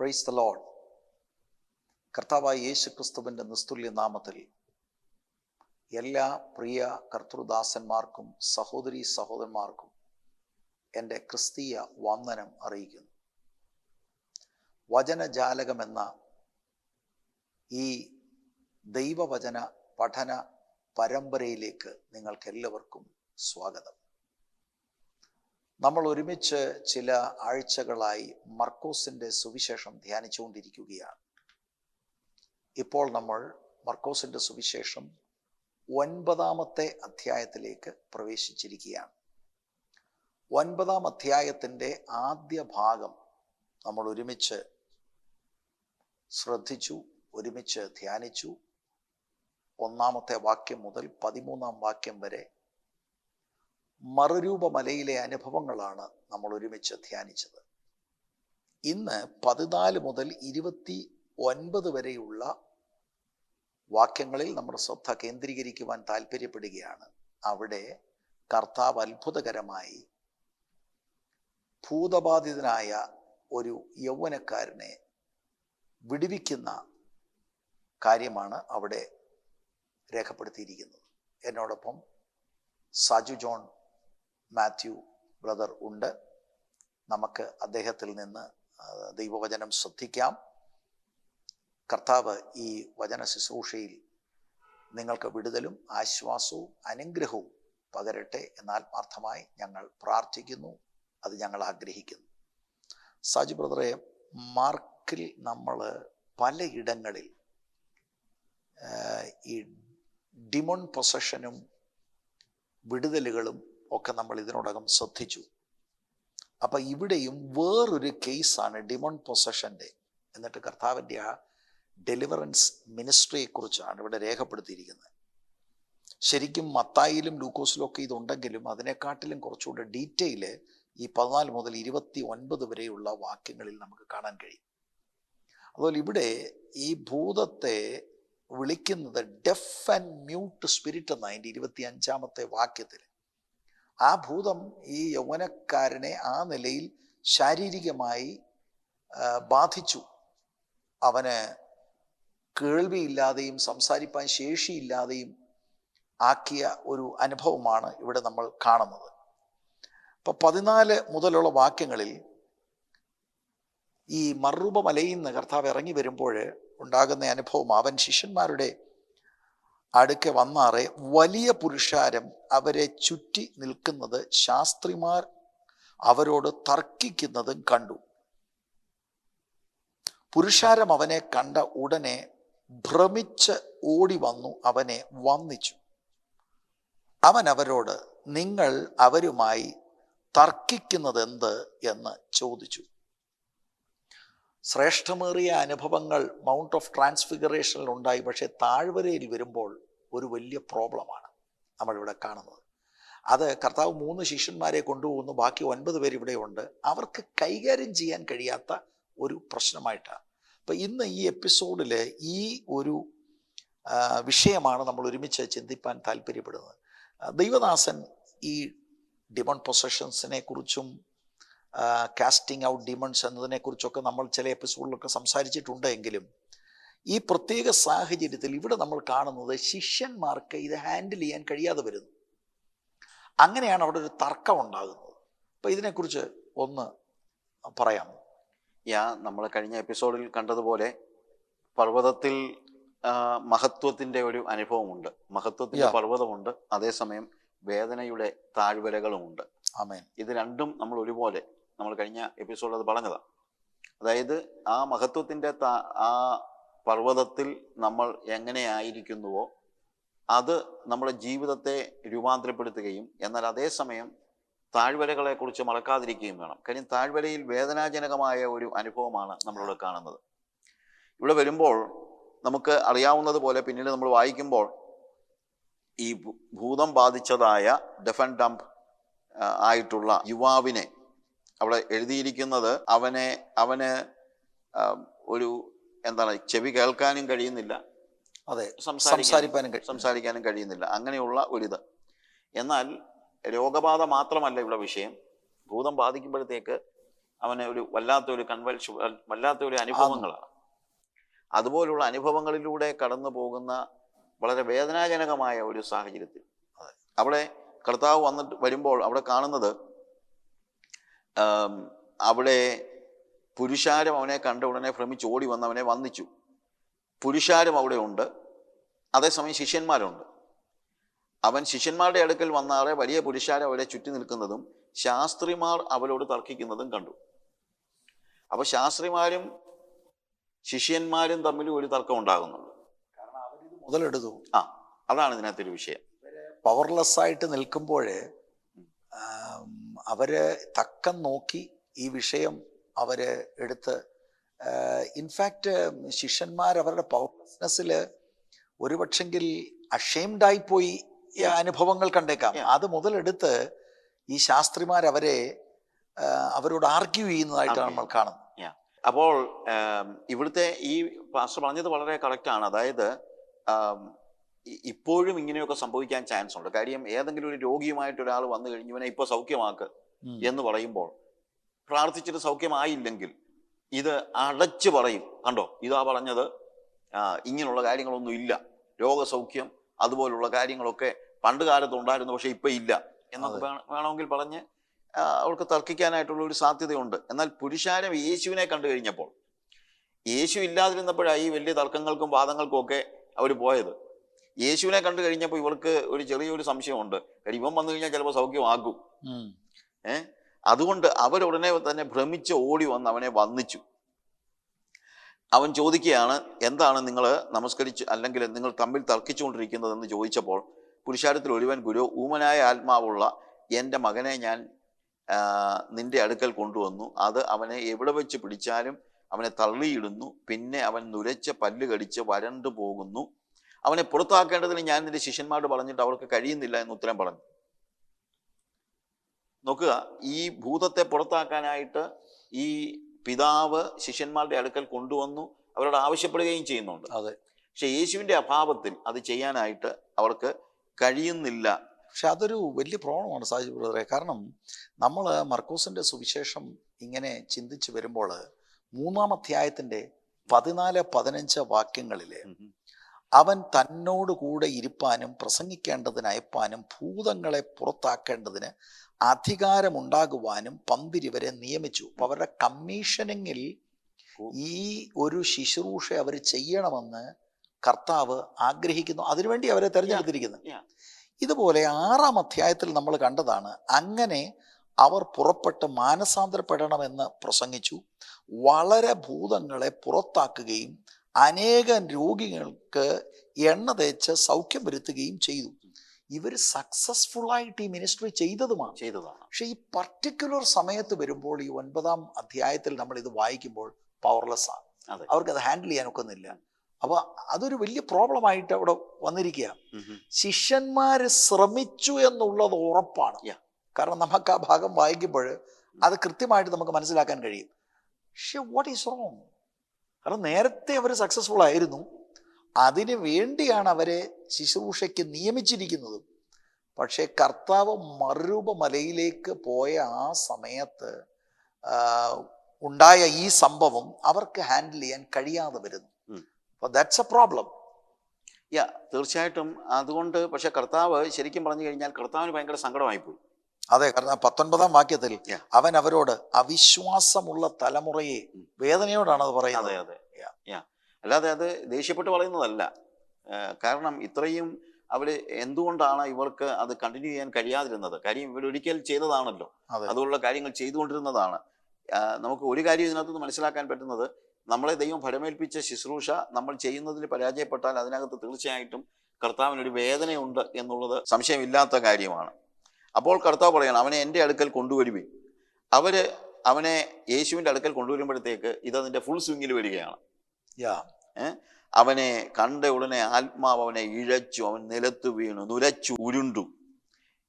Praise the Lord. കർത്താവായ യേശു ക്രിസ്തുവിൻ്റെ നിസ്തുല്യ നാമത്തിൽ എല്ലാ പ്രിയ കർത്തൃദാസന്മാർക്കും സഹോദരീ സഹോദരന്മാർക്കും എൻ്റെ ക്രിസ്തീയ വന്ദനം അറിയിക്കുന്നു. വചനജാലകമെന്ന ഈ ദൈവവചന പഠന പരമ്പരയിലേക്ക് നിങ്ങൾക്കെല്ലാവർക്കും സ്വാഗതം. നമ്മൾ ഒരുമിച്ച് ചില ആഴ്ചകളായി മർക്കോസിൻ്റെ സുവിശേഷം ധ്യാനിച്ചുകൊണ്ടിരിക്കുകയാണ്. ഇപ്പോൾ നമ്മൾ മർക്കോസിൻ്റെ സുവിശേഷം 9-ാമത്തെ അധ്യായത്തിലേക്ക് പ്രവേശിച്ചിരിക്കുകയാണ്. 9-ാം അധ്യായത്തിൻ്റെ ആദ്യ ഭാഗം നമ്മൾ ഒരുമിച്ച് ശ്രദ്ധിച്ചു, ഒരുമിച്ച് ധ്യാനിച്ചു. 1-ാമത്തെ വാക്യം മുതൽ 13-ാം വാക്യം വരെ മറുരൂപമലയിലെ അനുഭവങ്ങളാണ് നമ്മൾ ഒരുമിച്ച് ധ്യാനിച്ചത്. ഇന്ന് 14 മുതൽ 29 വരെയുള്ള വാക്യങ്ങളിൽ നമ്മുടെ ശ്രദ്ധ കേന്ദ്രീകരിക്കുവാൻ താല്പര്യപ്പെടുകയാണ്. അവിടെ കർത്താവ് അത്ഭുതകരമായി ഭൂതബാധിതനായ ഒരു യൗവനക്കാരനെ വിടുവിക്കുന്ന കാര്യമാണ് അവിടെ രേഖപ്പെടുത്തിയിരിക്കുന്നത്. എന്നോടൊപ്പം സാജു ജോൺ മാത്യു ബ്രദർ ഉണ്ട്. നമുക്ക് അദ്ദേഹത്തിൽ നിന്ന് ദൈവവചനം ശ്രദ്ധിക്കാം. കർത്താവ് ഈ വചന ശുശ്രൂഷയിൽ നിങ്ങൾക്ക് വിടുതലും ആശ്വാസവും അനുഗ്രഹവും പകരട്ടെ എന്ന് ആത്മാർത്ഥമായി ഞങ്ങൾ പ്രാർത്ഥിക്കുന്നു. അത് ഞങ്ങൾ ആഗ്രഹിക്കുന്നു. സാജു ബ്രദറെ, മാർക്കിൽ നമ്മൾ പലയിടങ്ങളിൽ ഈ ഡിമോൺ പൊസഷനും വിടുതലുകളും ഒക്കെ നമ്മൾ ഇതിനോടകം ശ്രദ്ധിച്ചു. അപ്പം ഇവിടെയും വേറൊരു കേസാണ് ഡിമോൺ പൊസഷൻ്റെ. എന്നിട്ട് കർത്താവിൻ്റെ ആ ഡെലിവറൻസ് മിനിസ്ട്രിയെക്കുറിച്ചാണ് ഇവിടെ രേഖപ്പെടുത്തിയിരിക്കുന്നത്. ശരിക്കും മത്തായിലും ലൂക്കോസിലും ഒക്കെ ഇതുണ്ടെങ്കിലും അതിനെക്കാട്ടിലും കുറച്ചുകൂടെ ഡീറ്റെയിൽ ഈ 14 മുതൽ 29 വരെയുള്ള വാക്യങ്ങളിൽ നമുക്ക് കാണാൻ കഴിയും. അതുപോലെ ഇവിടെ ഈ ഭൂതത്തെ വിളിക്കുന്നത് ഡെഫ് ആൻഡ് മ്യൂട്ട് സ്പിരിറ്റ് എന്ന അതിൻ്റെ 25-ാമത്തെ വാക്യത്തിൽ. ആ ഭൂതം ഈ യൗവനക്കാരനെ ആ നിലയിൽ ശാരീരികമായി ബാധിച്ചു. അവന് കേൾവിയില്ലാതെയും സംസാരിപ്പാൻ ശേഷിയില്ലാതെയും ആക്കിയ ഒരു അനുഭവമാണ് ഇവിടെ നമ്മൾ കാണുന്നത്. ഇപ്പം 14 മുതലുള്ള വാക്യങ്ങളിൽ ഈ മറുരൂപമലയിൽ നിന്ന് കർത്താവ് ഇറങ്ങി വരുമ്പോൾ ഉണ്ടാകുന്ന അനുഭവം, അവൻ ശിഷ്യന്മാരുടെ അടുക്കെ വന്നാറെ വലിയ പുരുഷാരം അവരെ ചുറ്റി നിൽക്കുന്നത് ശാസ്ത്രിമാർ അവരോട് തർക്കിക്കുന്നതും കണ്ടു. പുരുഷാരം അവനെ കണ്ട ഉടനെ ഭ്രമിച്ച് ഓടി വന്നു അവനെ വന്ദിച്ചു. അവൻ അവരോട്, നിങ്ങൾ അവരുമായി തർക്കിക്കുന്നത് എന്ത് എന്ന് ചോദിച്ചു. ശ്രേഷ്ഠമേറിയ അനുഭവങ്ങൾ മൗണ്ട് ഓഫ് ട്രാൻസ്ഫിഗറേഷനിൽ ഉണ്ടായി. പക്ഷേ താഴ്വരയിൽ വരുമ്പോൾ ഒരു വലിയ പ്രോബ്ലമാണ് നമ്മളിവിടെ കാണുന്നത്. അത് കർത്താവ് 3 ശിഷ്യന്മാരെ കൊണ്ടുപോകുന്നു, ബാക്കി 9 പേര് ഇവിടെയുണ്ട്. അവർക്ക് കൈകാര്യം ചെയ്യാൻ കഴിയാത്ത ഒരു പ്രശ്നമായിട്ടാണ്. അപ്പം ഇന്ന് ഈ എപ്പിസോഡിൽ ഈ ഒരു വിഷയമാണ് നമ്മൾ ഒരുമിച്ച് ചിന്തിപ്പാൻ താല്പര്യപ്പെടുന്നത്. ദൈവദാസൻ ഈ ഡിമോൺ പൊസഷൻസിനെ കുറിച്ചും കാസ്റ്റിംഗ് ഔട്ട് ഡിമൺസ് എന്നതിനെക്കുറിച്ചൊക്കെ നമ്മൾ ചില എപ്പിസോഡിലൊക്കെ സംസാരിച്ചിട്ടുണ്ടെങ്കിലും ഈ പ്രത്യേക സാഹചര്യത്തിൽ ഇവിടെ നമ്മൾ കാണുന്നത് ശിഷ്യന്മാർക്ക് ഇത് ഹാൻഡിൽ ചെയ്യാൻ കഴിയാതെ വരുന്നു. അങ്ങനെയാണ് അവിടെ ഒരു തർക്കം ഉണ്ടാകുന്നത്. അപ്പം ഇതിനെക്കുറിച്ച് ഒന്ന് പറയാമോ? നമ്മൾ കഴിഞ്ഞ എപ്പിസോഡിൽ കണ്ടതുപോലെ പർവ്വതത്തിൽ മഹത്വത്തിൻ്റെ ഒരു അനുഭവമുണ്ട്. മഹത്വത്തിൻ്റെ പർവ്വതമുണ്ട്, അതേസമയം വേദനയുടെ താഴ്വരകളുമുണ്ട്. ആമേൻ. ഇത് രണ്ടും നമ്മൾ ഒരുപോലെ, നമ്മൾ കഴിഞ്ഞ എപ്പിസോഡിൽ അത് പറഞ്ഞതാണ്. അതായത് ആ മഹത്വത്തിൻ്റെ ആ പർവ്വതത്തിൽ നമ്മൾ എങ്ങനെയായിരിക്കുന്നുവോ അത് നമ്മുടെ ജീവിതത്തെ രൂപാന്തരപ്പെടുത്തുകയും എന്നാൽ അതേസമയം താഴ്വരകളെക്കുറിച്ച് മറക്കാതിരിക്കുകയും വേണം. കാര്യം താഴ്വരയിൽ വേദനാജനകമായ ഒരു അനുഭവമാണ് നമ്മളിവിടെ കാണുന്നത്. ഇവിടെ വരുമ്പോൾ നമുക്ക് അറിയാവുന്നതുപോലെ പിന്നീട് നമ്മൾ വായിക്കുമ്പോൾ ഈ ഭൂതം ബാധിച്ചതായ ഡെഫ് ആൻഡ് ഡംപ് ആയിട്ടുള്ള യുവാവിനെ അവിടെ എഴുതിയിരിക്കുന്നത് അവന് ഒരു ചെവി കേൾക്കാനും കഴിയുന്നില്ല, അതെ, സംസാരിക്കാനും കഴിയുന്നില്ല. അങ്ങനെയുള്ള ഒരിത്. എന്നാൽ രോഗബാധ മാത്രമല്ല ഇവിടെ വിഷയം. ഭൂതം ബാധിക്കുമ്പോഴത്തേക്ക് അവന് ഒരു വല്ലാത്തൊരു വല്ലാത്തൊരു അനുഭവങ്ങളാണ്. അതുപോലുള്ള അനുഭവങ്ങളിലൂടെ കടന്നു പോകുന്ന വളരെ വേദനാജനകമായ ഒരു സാഹചര്യത്തിൽ അവിടെ കർത്താവ് വരുമ്പോൾ അവിടെ കാണുന്നത് അവിടെ പുരുഷാരം അവനെ കണ്ട ഉടനെ ഭ്രമിച്ച് ഓടി വന്ന് അവനെ വന്ദിച്ചു. പുരുഷാരം അവിടെ ഉണ്ട്, അതേസമയം ശിഷ്യന്മാരുണ്ട്. അവൻ ശിഷ്യന്മാരുടെ അടുക്കൽ വന്നാറെ വലിയ പുരുഷാരം അവരെ ചുറ്റി നിൽക്കുന്നതും ശാസ്ത്രിമാർ അവരോട് തർക്കിക്കുന്നതും കണ്ടു. അപ്പൊ ശാസ്ത്രിമാരും ശിഷ്യന്മാരും തമ്മിൽ ഒരു തർക്കം ഉണ്ടാകുന്നുണ്ട്. കാരണം അവരിത് മുതലെടുത്തു. അതാണ് ഇതിനകത്തൊരു വിഷയം. പവർലെസ് ആയിട്ട് നിൽക്കുമ്പോൾ അവര് തക്കം നോക്കി ഈ വിഷയം അവര് എടുത്ത്, ഇൻഫാക്റ്റ് ശിഷ്യന്മാർ അവരുടെ പവർലെസ്നെസ്സിൽ ഒരുപക്ഷെങ്കിൽ അഷെയിംഡായി പോയി അനുഭവങ്ങൾ കണ്ടേക്കാം. അത് മുതലെടുത്ത് ഈ ശാസ്ത്രിമാർ അവരോട് ആർഗ്യൂ ചെയ്യുന്നതായിട്ടാണ് നമ്മൾ കാണുന്നത്. അപ്പോൾ ഇവിടുത്തെ ഈ പാസ്റ്റർ പറഞ്ഞത് വളരെ കറക്റ്റാണ്. അതായത് ഇപ്പോഴും ഇങ്ങനെയൊക്കെ സംഭവിക്കാൻ ചാൻസ് ഉണ്ട്. കാര്യം ഏതെങ്കിലും ഒരു രോഗിയുമായിട്ട് ഒരാൾ വന്നു കഴിഞ്ഞവനെ ഇപ്പൊ സൗഖ്യമാക്ക് എന്ന് പറയുമ്പോൾ പ്രാർത്ഥിച്ചിട്ട് സൗഖ്യമായില്ലെങ്കിൽ ഇത് അടച്ചു പറയും, കണ്ടോ ഇതാ പറഞ്ഞത്, ഇങ്ങനെയുള്ള കാര്യങ്ങളൊന്നും ഇല്ല, രോഗസൗഖ്യം അതുപോലുള്ള കാര്യങ്ങളൊക്കെ പണ്ട് കാലത്ത് ഉണ്ടായിരുന്നു പക്ഷെ ഇപ്പൊ ഇല്ല എന്നൊക്കെ വേണമെങ്കിൽ പറഞ്ഞ് അവർക്ക് തർക്കിക്കാനായിട്ടുള്ള ഒരു സാധ്യതയുണ്ട്. എന്നാൽ പുരുഷാരം യേശുവിനെ കണ്ടു കഴിഞ്ഞപ്പോൾ, യേശു ഇല്ലാതിരുന്നപ്പോഴാണ് ഈ വലിയ തർക്കങ്ങൾക്കും വാദങ്ങൾക്കും ഒക്കെ അവർ പോയത്. യേശുവിനെ കണ്ടു കഴിഞ്ഞപ്പോൾ ഇവർക്ക് ഒരു ചെറിയൊരു സംശയമുണ്ട്, ഇവൻ വന്നു കഴിഞ്ഞാൽ ചിലപ്പോൾ സൗഖ്യമാകും. അതുകൊണ്ട് അവരുടനെ തന്നെ ഭ്രമിച്ച് ഓടി വന്ന് അവനെ വന്ദിച്ചു. അവൻ ചോദിക്കുകയാണ്, എന്താണ് നിങ്ങൾ നമസ്കരിച്ച് അല്ലെങ്കിൽ നിങ്ങൾ തമ്മിൽ തർക്കിച്ചുകൊണ്ടിരിക്കുന്നതെന്ന് ചോദിച്ചപ്പോൾ പുരുഷാരത്തിൽ ഒരുവൻ, ഗുരു, ഊമനായ ആത്മാവുള്ള എൻ്റെ മകനെ ഞാൻ നിന്റെ അടുക്കൽ കൊണ്ടുവന്നു. അത് അവനെ എവിടെ വെച്ച് പിടിച്ചാലും അവനെ തള്ളിയിടുന്നു. പിന്നെ അവൻ നുരച്ച പല്ല് കടിച്ച് വരണ്ടു പോകുന്നു. അവനെ പുറത്താക്കേണ്ടതിന് ഞാൻ നിന്റെ ശിഷ്യന്മാരോട് പറഞ്ഞിട്ട് അവർക്ക് കഴിയുന്നില്ല എന്ന് ഉത്തരം പറഞ്ഞു. നോക്കുക, ഈ ഭൂതത്തെ പുറത്താക്കാനായിട്ട് ഈ പിതാവ് ശിഷ്യന്മാരുടെ അടുക്കൽ കൊണ്ടുവന്നു, അവരോട് ആവശ്യപ്പെടുകയും ചെയ്യുന്നുണ്ട്. പക്ഷെ യേശുവിന്റെ അഭാവത്തിൽ അത് ചെയ്യാനായിട്ട് അവർക്ക് കഴിയുന്നില്ല. പക്ഷെ അതൊരു വലിയ പ്രോബ്ലമാണ് സാജി ബ്രദറെ. കാരണം നമ്മൾ മർക്കോസിന്റെ സുവിശേഷം ഇങ്ങനെ ചിന്തിച്ചു വരുമ്പോൾ 3-ാം അധ്യായത്തിന്റെ 14-15 വാക്യങ്ങളിൽ അവൻ തന്നോട് കൂടെ ഇരിപ്പാനും പ്രസംഗിക്കേണ്ടതിന് അയപ്പാനും ഭൂതങ്ങളെ പുറത്താക്കേണ്ടതിന് അധികാരമുണ്ടാകുവാനും പന്തിരിവരെ നിയമിച്ചു. അപ്പൊ അവരുടെ കമ്മീഷനിങ്ങിൽ ഈ ഒരു ശുശ്രൂഷ അവർ ചെയ്യണമെന്ന് കർത്താവ് ആഗ്രഹിക്കുന്നു. അതിനുവേണ്ടി അവരെ തെരഞ്ഞെടുത്തിരിക്കുന്നു. ഇതുപോലെ 6-ാം അധ്യായത്തിൽ നമ്മൾ കണ്ടതാണ്. അങ്ങനെ അവർ പുറപ്പെട്ട് മാനസാന്തരപ്പെടണമെന്ന് പ്രസംഗിച്ചു. വളരെ ഭൂതങ്ങളെ പുറത്താക്കുകയും അനേകം രോഗികൾക്ക് എണ്ണ തേച്ച് സൗഖ്യം വരുത്തുകയും ചെയ്തു. ഇവർ സക്സസ്ഫുൾ ആയിട്ട് ഈ മിനിസ്ട്രി ചെയ്തതാണ്. പക്ഷെ ഈ പർട്ടിക്കുലർ സമയത്ത് വരുമ്പോൾ ഈ 9-ാം അധ്യായത്തിൽ നമ്മൾ ഇത് വായിക്കുമ്പോൾ പവർലെസ് ആണ്. അവർക്കത് ഹാൻഡിൽ ചെയ്യാൻ ഒക്കുന്നില്ല. അപ്പൊ അതൊരു വലിയ പ്രോബ്ലം ആയിട്ട് അവിടെ വന്നിരിക്കുക. ശിഷ്യന്മാര് ശ്രമിച്ചു എന്നുള്ളത് ഉറപ്പാണ്. കാരണം നമുക്ക് ആ ഭാഗം വായിക്കുമ്പോൾ അത് കൃത്യമായിട്ട് നമുക്ക് മനസ്സിലാക്കാൻ കഴിയും. പക്ഷെ വാട്ട് ഈസ് റോങ്? കാരണം നേരത്തെ അവർ സക്സസ്ഫുൾ ആയിരുന്നു, അതിനു വേണ്ടിയാണ് അവരെ ശുശ്രൂഷയ്ക്ക് നിയമിച്ചിരിക്കുന്നത്. പക്ഷെ കർത്താവ് മറുരൂപ മലയിലേക്ക് പോയ ആ സമയത്ത് ഉണ്ടായ ഈ സംഭവം അവർക്ക് ഹാൻഡിൽ ചെയ്യാൻ കഴിയാതെ വരുന്നു. That's a problem. തീർച്ചയായിട്ടും. അതുകൊണ്ട് പക്ഷെ കർത്താവ് ശരിക്കും പറഞ്ഞു കഴിഞ്ഞാൽ കർത്താവിന് ഭയങ്കര സങ്കടമായിപ്പോയി. അതെ, കാരണം 19-ാം വാക്യത്തിൽ അവൻ അവരോട് അവിശ്വാസമുള്ള തലമുറയെ, വേദനയോടാണ് അത് പറയുന്നത്. അല്ലാതെ അത് ദേഷ്യപ്പെട്ട് പറയുന്നതല്ല. കാരണം ഇത്രയും അവര് എന്തുകൊണ്ടാണ് ഇവർക്ക് അത് കണ്ടിന്യൂ ചെയ്യാൻ കഴിയാതിരുന്നത്? കാര്യം ഇവരൊരിക്കൽ ചെയ്തതാണല്ലോ, അതുപോലുള്ള കാര്യങ്ങൾ ചെയ്തുകൊണ്ടിരുന്നതാണ്. നമുക്ക് ഒരു കാര്യം ഇതിനകത്ത് മനസ്സിലാക്കാൻ പറ്റുന്നത്, നമ്മളെ ദൈവം ഫലമേൽപ്പിച്ച ശുശ്രൂഷ നമ്മൾ ചെയ്യുന്നതിൽ പരാജയപ്പെട്ടാൽ അതിനകത്ത് തീർച്ചയായിട്ടും കർത്താവിനൊരു വേദനയുണ്ട് എന്നുള്ളത് സംശയമില്ലാത്ത കാര്യമാണ്. അപ്പോൾ കർത്താവ് പറയണം, അവനെ എൻ്റെ അടുക്കൽ കൊണ്ടുവരുവിൻ. അവനെ യേശുവിൻ്റെ അടുക്കൽ കൊണ്ടുവരുമ്പോഴത്തേക്ക് ഇതതിൻ്റെ ഫുൾ സ്വിങ്ങിൽ വരികയാണ്. അവനെ കണ്ട ഉടനെ ആത്മാവ് അവനെ ഇഴച്ചു, അവൻ നിലത്ത് വീണു, നുരച്ചു, ഉരുണ്ടു.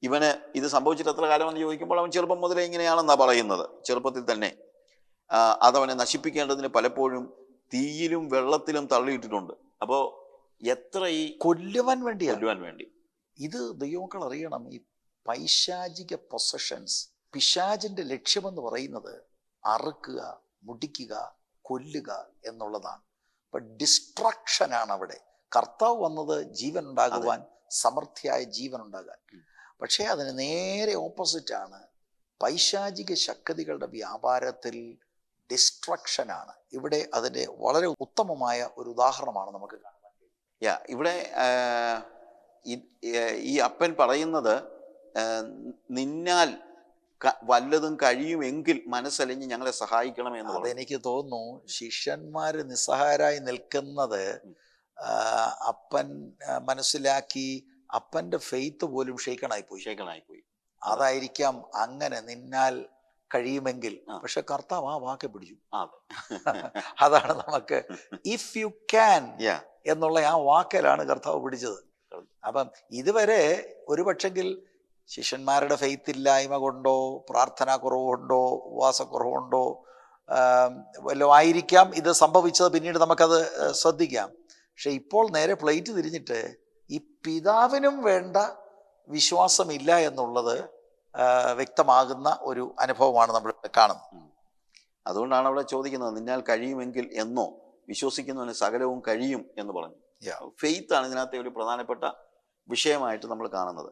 ഇവന് ഇത് സംഭവിച്ചിട്ട് എത്ര കാലമെന്ന് ചോദിക്കുമ്പോൾ അവൻ ചെറുപ്പം മുതലേ ഇങ്ങനെയാണെന്നാണ് പറയുന്നത്. ചെറുപ്പത്തിൽ തന്നെ അതവനെ നശിപ്പിക്കേണ്ടതിന് പലപ്പോഴും തീയിലും വെള്ളത്തിലും തള്ളിയിട്ടിട്ടുണ്ട്. അപ്പോ എത്ര ഈ കൊല്ലുവാൻ വേണ്ടി ഇത് ദൈവമക്കൾ അറിയണം. ഈ പൈശാചിക പൊസഷൻസ്, പിശാചിന്റെ ലക്ഷ്യമെന്ന് പറയുന്നത് അറുക്കുക, മുടിക്കുക, കൊല്ലുക എന്നുള്ളതാണ്. അപ്പൊ ഡിസ്ട്രക്ഷനാണ് അവിടെ. കർത്താവ് വന്നത് ജീവൻ ഉണ്ടാകുവാൻ, സമൃദ്ധിയായ ജീവൻ ഉണ്ടാകാൻ. പക്ഷേ അതിന് നേരെ ഓപ്പോസിറ്റാണ്. പൈശാചിക ശക്തികളുടെ വ്യാപാരത്തിൽ ഡിസ്ട്രക്ഷനാണ്. ഇവിടെ അതിൻ്റെ വളരെ ഉത്തമമായ ഒരു ഉദാഹരണമാണ് നമുക്ക് കാണാൻ കഴിയും. ഇവിടെ ഈ അപ്പൻ പറയുന്നത്, നിന്നാൽ വല്ലതും കഴിയുമെങ്കിൽ മനസ്സലിഞ്ഞ് ഞങ്ങളെ സഹായിക്കണമെന്ന്. അതെനിക്ക് തോന്നുന്നു ശിഷ്യന്മാര് നിസ്സഹായരായി നിൽക്കുന്നത് അപ്പൻ മനസ്സിലാക്കി. അപ്പന്റെ ഫെയ്ത്ത് പോലും ഷെയ്ക്കണായി പോയി. അതായിരിക്കാം അങ്ങനെ നിന്നാൽ കഴിയുമെങ്കിൽ. പക്ഷെ കർത്താവ് ആ വാക്ക് പിടിച്ചു. അതാണ് നമുക്ക് ഇഫ് യു ക്യാൻ എന്നുള്ള ആ വാക്കിലാണ് കർത്താവ് പിടിച്ചത്. അപ്പം ഇതുവരെ ഒരുപക്ഷെങ്കിൽ ശിഷ്യന്മാരുടെ ഫെയ്ത്ത് ഇല്ലായ്മ കൊണ്ടോ, പ്രാർത്ഥനാ കുറവുകൊണ്ടോ, ഉപവാസക്കുറവുകൊണ്ടോ വല്ലോ ആയിരിക്കാം ഇത് സംഭവിച്ചത്. പിന്നീട് നമുക്കത് ശ്രദ്ധിക്കാം. പക്ഷെ ഇപ്പോൾ നേരെ പ്ലേറ്റ് തിരിഞ്ഞിട്ട് ഈ പിതാവിനും വേണ്ട വിശ്വാസമില്ല എന്നുള്ളത് വ്യക്തമാകുന്ന ഒരു അനുഭവമാണ് നമ്മൾ കാണുന്നത്. അതുകൊണ്ടാണ് അവിടെ ചോദിക്കുന്നത്, നിന്നാൽ കഴിയുമെങ്കിൽ എന്നോ, വിശ്വസിക്കുന്നതിന് സകലവും കഴിയും എന്ന് പറഞ്ഞു. ഫെയ്ത്ത് ആണ് ഇതിനകത്തെ ഒരു പ്രധാനപ്പെട്ട വിഷയമായിട്ട് നമ്മൾ കാണുന്നത്.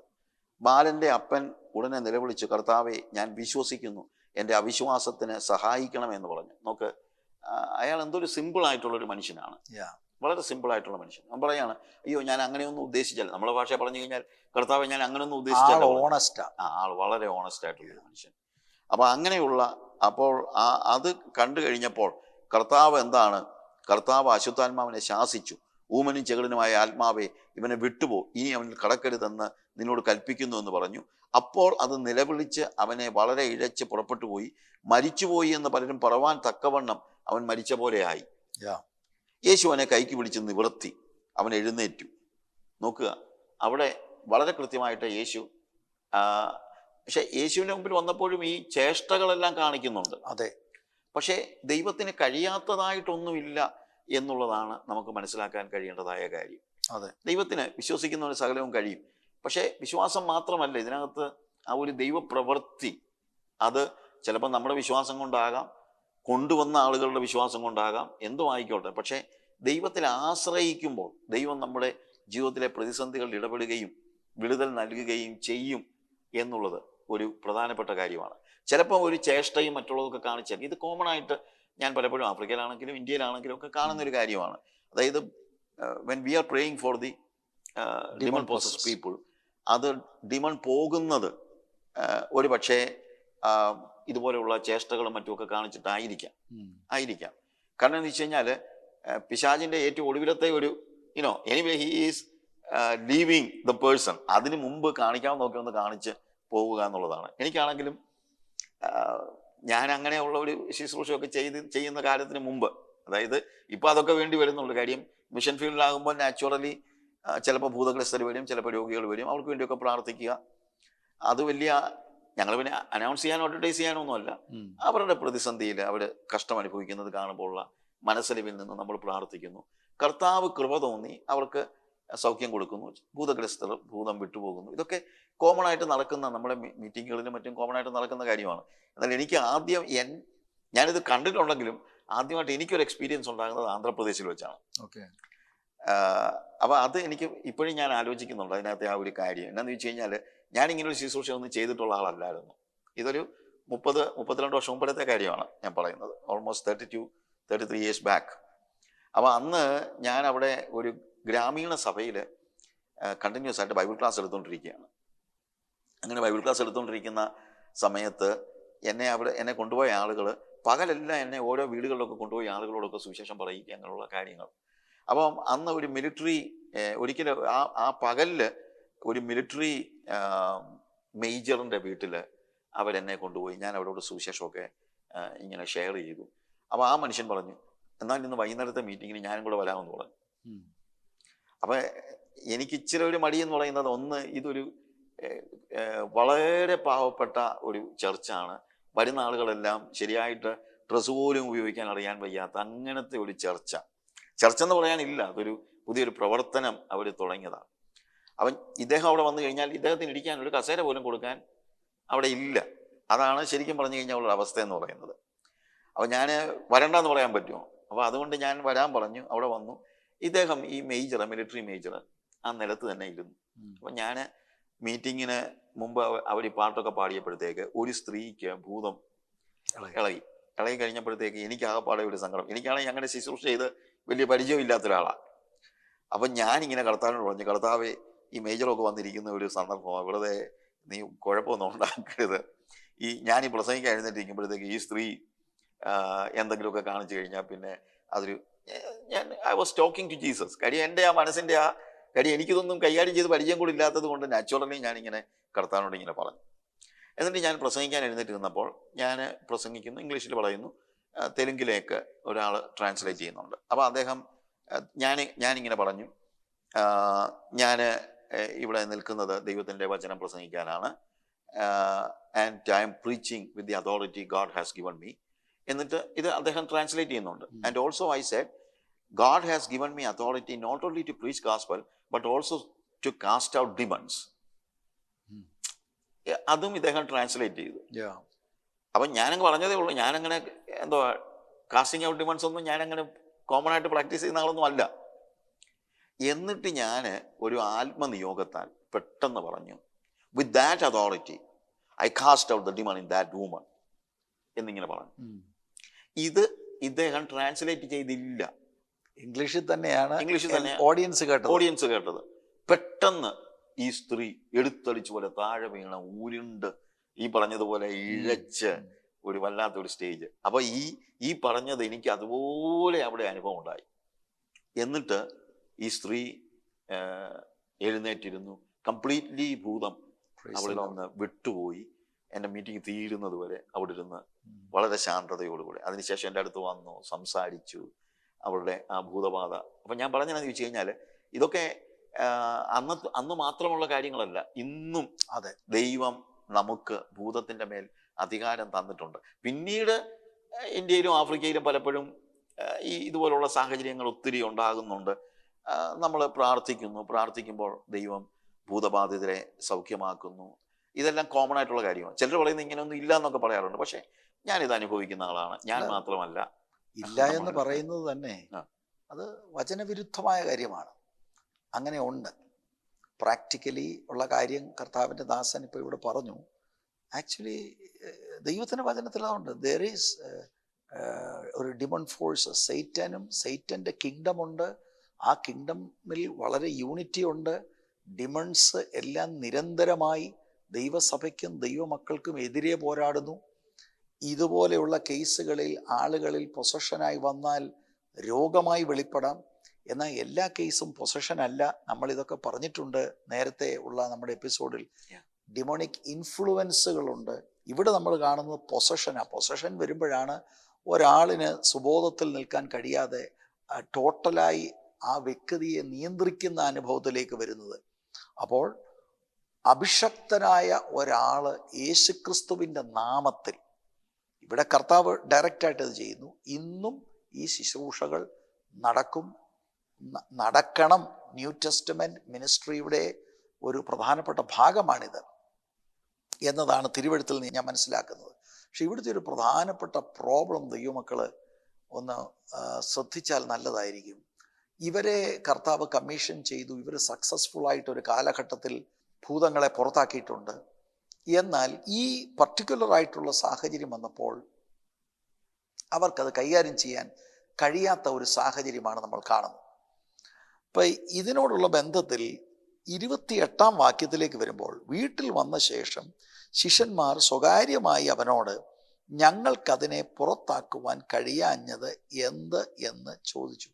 ബാലന്റെ അപ്പൻ ഉടനെ നിലവിളിച്ചു, കർത്താവെ, ഞാൻ വിശ്വസിക്കുന്നു, എൻ്റെ അവിശ്വാസത്തിന് സഹായിക്കണമെന്ന് പറഞ്ഞു. നോക്ക്, അയാൾ എന്തൊരു സിമ്പിൾ ആയിട്ടുള്ളൊരു മനുഷ്യനാണ്, വളരെ സിമ്പിൾ ആയിട്ടുള്ള മനുഷ്യൻ. അവൻ പറയാണ്, അയ്യോ ഞാൻ അങ്ങനെയൊന്നും ഉദ്ദേശിച്ചല്ല. നമ്മളെ ഭാഷ പറഞ്ഞു കഴിഞ്ഞാൽ, കർത്താവെ ഞാൻ അങ്ങനെയൊന്നും ഉദ്ദേശിച്ചല്ല. ആൾ വളരെ ഓണസ്റ്റ് ആയിട്ടുള്ള മനുഷ്യൻ. അപ്പൊ അങ്ങനെയുള്ള അപ്പോൾ അത് കണ്ടു കഴിഞ്ഞപ്പോൾ കർത്താവ് അശുദ്ധാത്മാവിനെ ശാസിച്ചു, ഊമനും ചെകിടനുമായ ആത്മാവെ, ഇവനെ വിട്ടുപോ, ഇനി അവനിൽ കടക്കരുതെന്ന് നിന്നോട് കൽപ്പിക്കുന്നു എന്ന് പറഞ്ഞു. അപ്പോൾ അത് നിലവിളിച്ച് അവനെ വളരെ ഇഴച്ച് പുറപ്പെട്ടു പോയി. മരിച്ചുപോയി എന്ന് പലരും പറവാൻ തക്കവണ്ണം അവൻ മരിച്ച പോലെയായി. യേശു അവനെ കൈക്ക് പിടിച്ച് നിവർത്തി, അവൻ എഴുന്നേറ്റു. നോക്കുക, അവിടെ വളരെ കൃത്യമായിട്ട് യേശു, പക്ഷെ യേശുവിൻ്റെ മുമ്പിൽ വന്നപ്പോഴും ഈ ചേഷ്ടകളെല്ലാം കാണിക്കുന്നുണ്ട്. അതെ. പക്ഷേ ദൈവത്തിന് കഴിയാത്തതായിട്ടൊന്നുമില്ല എന്നുള്ളതാണ് നമുക്ക് മനസ്സിലാക്കാൻ കഴിയേണ്ടതായ കാര്യം. അതെ, ദൈവത്തിന് വിശ്വസിക്കുന്നവന് സകലവും കഴിയും. പക്ഷേ വിശ്വാസം മാത്രമല്ല ഇതിനകത്ത് ആ ഒരു ദൈവപ്രവൃത്തി. അത് ചിലപ്പോൾ നമ്മുടെ വിശ്വാസം കൊണ്ടാകാം, കൊണ്ടുവന്ന ആളുകളുടെ വിശ്വാസം കൊണ്ടാകാം, എന്തും ആയിക്കോട്ടെ. പക്ഷേ ദൈവത്തിൽ ആശ്രയിക്കുമ്പോൾ ദൈവം നമ്മുടെ ജീവിതത്തിലെ പ്രതിസന്ധികളിൽ ഇടപെടുകയും വിടുതൽ നൽകുകയും ചെയ്യും എന്നുള്ളത് ഒരു പ്രധാനപ്പെട്ട കാര്യമാണ്. ചിലപ്പോൾ ഒരു ചേഷ്ടയും മറ്റുള്ളതൊക്കെ കാണിച്ചാൽ, ഇത് കോമൺ ആയിട്ട് ഞാൻ പലപ്പോഴും ആഫ്രിക്കയിലാണെങ്കിലും ഇന്ത്യയിലാണെങ്കിലും ഒക്കെ കാണുന്നൊരു കാര്യമാണ്. അതായത് when we R praying for the demon possessed people, അത് ഡിമൺ പോകുന്നത് ഒരു പക്ഷേ ഇതുപോലെയുള്ള ചേഷ്ടകളും മറ്റുമൊക്കെ കാണിച്ചിട്ടായിരിക്കാം. കാരണം എന്ന് വെച്ച് കഴിഞ്ഞാൽ പിശാചിന്റെ ഏറ്റവും ഒടുവിലത്തെ ഒരു anyway he is living the person, അതിന് മുമ്പ് കാണിക്കാമെന്നൊക്കെ ഒന്ന് കാണിച്ച് പോവുക എന്നുള്ളതാണ്. എനിക്കാണെങ്കിലും ഞാൻ അങ്ങനെയുള്ള ഒരു ശുശ്രൂഷയൊക്കെ ചെയ്യുന്ന കാലത്തിന് മുമ്പ്, അതായത് ഇപ്പം അതൊക്കെ വേണ്ടി വരുന്നുള്ളൂ. കാര്യം മിഷൻ ഫീൽഡിലാകുമ്പോൾ നാച്ചുറലി ചിലപ്പോൾ ഭൂതഗ്രസ്തർ വരും, ചിലപ്പോൾ രോഗികൾ വരും, അവർക്ക് വേണ്ടിയൊക്കെ പ്രാർത്ഥിക്കുക. അത് വലിയ ഞങ്ങൾ പിന്നെ അനൗൺസ് ചെയ്യാനോ അഡ്വർടൈസ് ചെയ്യാനോ ഒന്നുമല്ല. അവരുടെ പ്രതിസന്ധിയിൽ അവർ കഷ്ടം അനുഭവിക്കുന്നത് കാണുമ്പോഴുള്ള മനസ്സലിവിൽ നിന്ന് നമ്മൾ പ്രാർത്ഥിക്കുന്നു. കർത്താവ് കൃപ തോന്നി അവർക്ക് സൗഖ്യം കൊടുക്കുന്നു, ഭൂതഗ്രസ്തർ ഭൂതം വിട്ടുപോകുന്നു. ഇതൊക്കെ കോമൺ ആയിട്ട് നടക്കുന്ന, നമ്മുടെ മീറ്റിങ്ങുകളിലും മറ്റും കോമൺ ആയിട്ട് നടക്കുന്ന കാര്യമാണ്. എന്നാൽ എനിക്ക് ഞാനിത് കണ്ടിട്ടുണ്ടെങ്കിലും ആദ്യമായിട്ട് എനിക്കൊരു എക്സ്പീരിയൻസ് ഉണ്ടാകുന്നത് ആന്ധ്രാപ്രദേശിൽ വെച്ചാണ്. അപ്പോൾ അത് എനിക്ക് ഇപ്പോഴും ഞാൻ ആലോചിക്കുന്നുണ്ട് അതിനകത്തെ ആ ഒരു കാര്യം. എന്നാന്ന് വെച്ച് കഴിഞ്ഞാൽ, ഞാനിങ്ങനെ ഒരു ശുശ്രൂഷ ഒന്നും ചെയ്തിട്ടുള്ള ആളല്ലായിരുന്നു. ഇതൊരു 32 വർഷം മുമ്പത്തെ കാര്യമാണ് ഞാൻ പറയുന്നത്. Almost 32-33 years back. അപ്പോൾ അന്ന് ഞാൻ അവിടെ ഒരു ഗ്രാമീണ സഭയിൽ കണ്ടിന്യൂസ് ആയിട്ട് ബൈബിൾ ക്ലാസ് എടുത്തുകൊണ്ടിരിക്കുകയാണ്. അങ്ങനെ ബൈബിൾ ക്ലാസ് എടുത്തുകൊണ്ടിരിക്കുന്ന സമയത്ത് എന്നെ കൊണ്ടുപോയ ആളുകൾ പകലെല്ലാം എന്നെ ഓരോ വീടുകളിലൊക്കെ കൊണ്ടുപോയി ആളുകളോടൊക്കെ സുവിശേഷം പറയിക്കുക, അങ്ങനെയുള്ള കാര്യങ്ങൾ. അപ്പം അന്ന് ഒരു മിലിറ്ററി ഒരിക്കലും ആ പകലിൽ ഒരു മിലിറ്ററി മേജറിൻ്റെ വീട്ടിൽ അവരെന്നെ കൊണ്ടുപോയി. ഞാൻ അവരോട് സുവിശേഷമൊക്കെ ഇങ്ങനെ ഷെയർ ചെയ്തു. അപ്പോൾ ആ മനുഷ്യൻ പറഞ്ഞു, എന്നാൽ ഇന്ന് വൈകുന്നേരത്തെ മീറ്റിങ്ങിന് ഞാനും കൂടെ വരാമെന്ന് പറഞ്ഞു. അപ്പം എനിക്ക് ഇച്ചിരി ഒരു മടി എന്ന് പറയുന്നത്, ഒന്ന്, ഇതൊരു വളരെ പാവപ്പെട്ട ഒരു ചർച്ചാണ്. വരുന്ന ആളുകളെല്ലാം ശരിയായിട്ട് ഡ്രസ്സ് പോലും ഉപയോഗിക്കാൻ അറിയാൻ വയ്യാത്ത അങ്ങനത്തെ ഒരു ചർച്ച എന്ന് പറയാനില്ല. അതൊരു പുതിയൊരു പ്രവർത്തനം അവർ തുടങ്ങിയതാണ്. അവൻ ഇദ്ദേഹം അവിടെ വന്നു കഴിഞ്ഞാൽ ഇദ്ദേഹത്തിന് ഇരിക്കാൻ ഒരു കസേര പോലും കൊടുക്കാൻ അവിടെ ഇല്ല. അതാണ് ശരിക്കും പറഞ്ഞു കഴിഞ്ഞാൽ ഉള്ള അവസ്ഥ എന്ന് പറയുന്നത്. അപ്പോൾ ഞാൻ വരണ്ടെന്ന് പറയാൻ പറ്റുമോ? അപ്പോൾ അതുകൊണ്ട് ഞാൻ വരാൻ പറഞ്ഞു. അവിടെ വന്നു. ഇദ്ദേഹം ഈ മേജർ, മിലിറ്ററി മേജർ ആ നിലത്ത് തന്നെ ഇരുന്നു. അപ്പം ഞാൻ മീറ്റിങ്ങിന് മുമ്പ് അവർ ഈ പാട്ടൊക്കെ പാടിയപ്പോഴത്തേക്ക് ഒരു സ്ത്രീക്ക് ഭൂതം ഇളകി കഴിഞ്ഞപ്പോഴത്തേക്ക് എനിക്ക് ആകെപ്പാടെ ഒരു സങ്കടം. എനിക്കാണെങ്കിൽ അങ്ങനെ ശുശ്രൂഷ ചെയ്ത് വലിയ പരിചയമില്ലാത്ത ഒരാളാണ്. അപ്പം ഞാനിങ്ങനെ കർത്താവിനോട് പറഞ്ഞു, കർത്താവേ, ഈ മേജറൊക്കെ വന്നിരിക്കുന്ന ഒരു സന്ദർഭമാണ്, വെറുതെ നീ കുഴപ്പമൊന്നും ഉണ്ടാക്കരുത്. ഞാനീ പ്രസംഗിക്കാൻ എഴുന്നേറ്റിരിക്കുമ്പോഴത്തേക്ക് ഈ സ്ത്രീ എന്തെങ്കിലുമൊക്കെ കാണിച്ചു കഴിഞ്ഞാൽ പിന്നെ അതൊരു I was talking to Jesus. കാര്യം എൻ്റെ ആ മനസ്സിൻ്റെ കാര്യം എനിക്കിതൊന്നും കൈകാര്യം ചെയ്ത് പരിചയം കൂടി ഇല്ലാത്തത് കൊണ്ട് നാച്ചുറലി ഞാനിങ്ങനെ കർത്താവിനോട് ഇങ്ങനെ പറഞ്ഞു. എന്നിട്ട് ഞാൻ പ്രസംഗിക്കാൻ എഴുന്നേറ്റിരുന്നപ്പോൾ ഞാൻ പ്രസംഗിക്കുന്നു, ഇംഗ്ലീഷിൽ പറയുന്നു, തെലുങ്കിലേക്ക് ഒരാൾ ട്രാൻസ്ലേറ്റ് ചെയ്യുന്നുണ്ട്. അപ്പോൾ അദ്ദേഹം ഞാനിങ്ങനെ പറഞ്ഞു, ഞാൻ ഇവിടെ നിൽക്കുന്നത് ദൈവത്തിൻ്റെ വചനം പ്രസംഗിക്കാനാണ്. And I am preaching with the authority God has given me. എന്നിട്ട് ഇത് അദ്ദേഹം ട്രാൻസ്ലേറ്റ് ചെയ്യുന്നുണ്ട്. And also I said, God has given me authority not only to preach gospel but also to cast out demons. അതും ഇദ്ദേഹം translate ചെയ്തു. അപ്പം ഞാനങ്ങ് പറഞ്ഞതേ ഉള്ളൂ, ഞാനങ്ങനെ എന്തോ കാസ്റ്റിംഗ് ഔട്ട് ഡിമൺസ് ഒന്നും ഞാനങ്ങനെ കോമൺ ആയിട്ട് പ്രാക്ടീസ് ചെയ്യുന്ന ആളൊന്നും അല്ല. എന്നിട്ട് ഞാൻ ഒരു ആത്മനിയോഗത്താൽ പെട്ടെന്ന് പറഞ്ഞു, with that authority I cast out the demon in that woman എന്നിങ്ങനെ പറഞ്ഞു. ഇത് ഇദ്ദേഹം ട്രാൻസ്ലേറ്റ് ചെയ്തില്ല, ഇംഗ്ലീഷിൽ തന്നെയാണ് ഓഡിയൻസ് കേട്ടത്. പെട്ടെന്ന് ഈ സ്ത്രീ എടുത്തടിച്ച് പോലെ താഴെ വീണ, ഉരുണ്ട് ഈ പറഞ്ഞതുപോലെ ഇഴച്ച് ഒരു വല്ലാത്തൊരു സ്റ്റേജ്. അപ്പൊ ഈ പറഞ്ഞത് എനിക്ക് അതുപോലെ അവിടെ അനുഭവം ഉണ്ടായി. എന്നിട്ട് ഈ സ്ത്രീ എഴുന്നേറ്റിരുന്നു. കംപ്ലീറ്റ്ലി ഭൂതം അവിടെ നിന്ന് വിട്ടുപോയി. എൻ്റെ മീറ്റിംഗ് തീരുന്നത് വരെ അവിടെ ഇരുന്ന് വളരെ ശാന്തതയോടുകൂടി. അതിനുശേഷം എൻ്റെ അടുത്ത് വന്നു, സംസാരിച്ചു അവളുടെ ആ ഭൂതബാധ. അപ്പം ഞാൻ പറഞ്ഞതെന്ന് ചോദിച്ചു കഴിഞ്ഞാൽ, ഇതൊക്കെ അന്ന് മാത്രമുള്ള കാര്യങ്ങളല്ല, ഇന്നും അതെ ദൈവം നമുക്ക് ഭൂതത്തിൻ്റെ മേൽ അധികാരം തന്നിട്ടുണ്ട്. പിന്നീട് ഇന്ത്യയിലും ആഫ്രിക്കയിലും പലപ്പോഴും ഇതുപോലുള്ള സാഹചര്യങ്ങൾ ഒത്തിരി ഉണ്ടാകുന്നുണ്ട്. നമ്മൾ പ്രാർത്ഥിക്കുമ്പോൾ ദൈവം ഭൂതബാധിതരെ സൗഖ്യമാക്കുന്നു. ഇതെല്ലാം കോമൺ ആയിട്ടുള്ള കാര്യമാണ്. ചിലർ പറയുന്നത് ഇങ്ങനെയൊന്നും ഇല്ല എന്നൊക്കെ പറയാറുണ്ട്. പക്ഷെ ഞാനിത് അനുഭവിക്കുന്ന ആളാണ്. ഞാൻ മാത്രമല്ല, ഇല്ല എന്ന് പറയുന്നത് തന്നെ അത് വചനവിരുദ്ധമായ കാര്യമാണ്. അങ്ങനെ ഉണ്ട്, പ്രാക്ടിക്കലി ഉള്ള കാര്യം കർത്താവിൻ്റെ ദാസൻ ഇപ്പോൾ ഇവിടെ പറഞ്ഞു. ആക്ച്വലി ദൈവത്തിൻ്റെ വചനത്തിൽ അതുണ്ട്. ദർ ഈസ് ഒരു ഡിമൺ ഫോഴ്സ്, സൈറ്റൻ്റെ കിങ്ഡം ഉണ്ട്. ആ കിങ്ഡമിൽ വളരെ യൂണിറ്റി ഉണ്ട്. ഡിമൺസ് എല്ലാം നിരന്തരമായി ദൈവസഭയ്ക്കും ദൈവമക്കൾക്കും എതിരെ പോരാടുന്നു. ഇതുപോലെയുള്ള കേസുകളിൽ ആളുകളിൽ പൊസഷനായി വന്നാൽ രോഗമായി വെളിപ്പെടാം. എന്നാൽ എല്ലാ കേസും പൊസഷൻ അല്ല. നമ്മളിതൊക്കെ പറഞ്ഞിട്ടുണ്ട് നേരത്തെ ഉള്ള നമ്മുടെ എപ്പിസോഡിൽ. ഡിമോണിക് ഇൻഫ്ലുവൻസുകളുണ്ട്. ഇവിടെ നമ്മൾ കാണുന്നത് പൊസഷനാണ്. പൊസഷൻ വരുമ്പോഴാണ് ഒരാളിന് സുബോധത്തിൽ നിൽക്കാൻ കഴിയാതെ ടോട്ടലായി ആ വ്യക്തിയെ നിയന്ത്രിക്കുന്ന അനുഭവത്തിലേക്ക് വരുന്നത്. അപ്പോൾ അഭിഷക്തനായ ഒരാൾ യേശുക്രിസ്തുവിൻ്റെ നാമത്തിൽ, ഇവിടെ കർത്താവ് ഡയറക്റ്റായിട്ട് അത് ചെയ്യുന്നു. ഇന്നും ഈ ശുശ്രൂഷകൾ നടക്കണം. ന്യൂ ടെസ്റ്റ്മെന്റ് മിനിസ്ട്രിയുടെ ഒരു പ്രധാനപ്പെട്ട ഭാഗമാണിത് എന്നതാണ് തിരുവെഴുത്തിൽ നിന്ന് ഞാൻ മനസ്സിലാക്കുന്നത്. പക്ഷെ ഇവിടുത്തെ ഒരു പ്രധാനപ്പെട്ട പ്രോബ്ലം ദൈവമക്കൾ ഒന്ന് ശ്രദ്ധിച്ചാൽ നല്ലതായിരിക്കും. ഇവരെ കർത്താവ് കമ്മീഷൻ ചെയ്തു. ഇവർ സക്സസ്ഫുൾ ആയിട്ടൊരു കാലഘട്ടത്തിൽ ഭൂതങ്ങളെ പുറത്താക്കിയിട്ടുണ്ട്. എന്നാൽ ഈ പർട്ടിക്കുലർ ആയിട്ടുള്ള സാഹചര്യം വന്നപ്പോൾ അവർക്കത് കൈകാര്യം ചെയ്യാൻ കഴിയാത്ത ഒരു സാഹചര്യമാണ് നമ്മൾ കാണുന്നത്. ഇപ്പം ഇതിനോടുള്ള ബന്ധത്തിൽ 28-ാം വാക്യത്തിലേക്ക് വരുമ്പോൾ, വീട്ടിൽ വന്ന ശേഷം ശിഷ്യന്മാർ സ്വകാര്യമായി അവനോട്, ഞങ്ങൾക്കതിനെ പുറത്താക്കുവാൻ കഴിയാഞ്ഞത് എന്ത് എന്ന് ചോദിച്ചു.